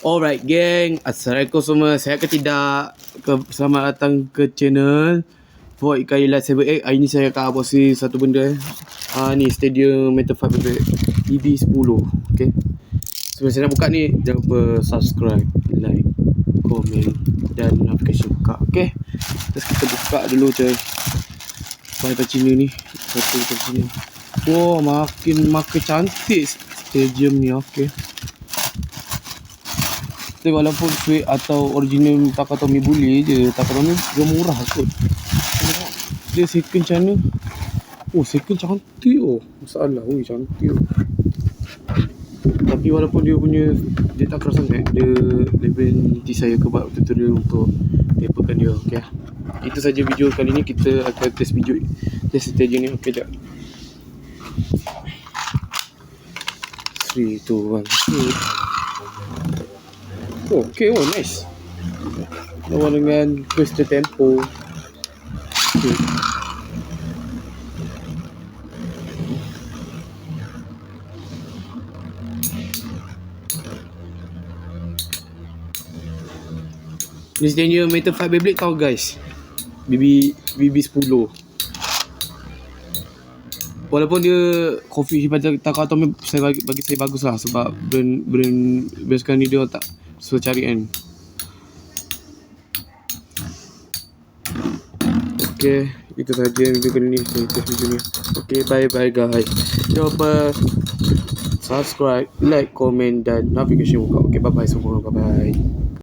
Alright geng, Assalamualaikum semua. Saya ke tidak selamat datang ke channel Void Kailan 78. Hari ni saya akan abosi satu benda. Ni Stadium Metafight BB10. Okay, sebelum saya nak buka ni, jangan lupa subscribe, like, komen dan notification buka. Okay, terus kita buka dulu coy. Bahasa Cina ni, satu dari sini. Wow, makin cantik stadium ni. Okay, walaupun fake atau original Takatomi boleh je, Takatomi dia murah kot. Dia second macam mana? Oh, second cantik oh. Masalah, oi cantik oh. Tapi walaupun dia tak keras sangat, dia level nanti saya buat tutorial untuk taperkan dia. Okay, itu saja video kali ni. Kita akan test stadium ni. Okay, jap. 3, 2, 1, okay, oh nice. Lawan dengan Crystal Tempo. Okay. Ni sebenarnya Metafight Beyblade tau guys. BB10. Walaupun dia coffee pada Takatomi, bagi saya bagus lah. Sebab brand sekarang ni dia tak so cari kan. Okay, itu saja video kali ni. Saya test video ni. Okay, bye guys. Jangan lupa subscribe, like, komen dan notification buka. Okay, bye semua. Bye.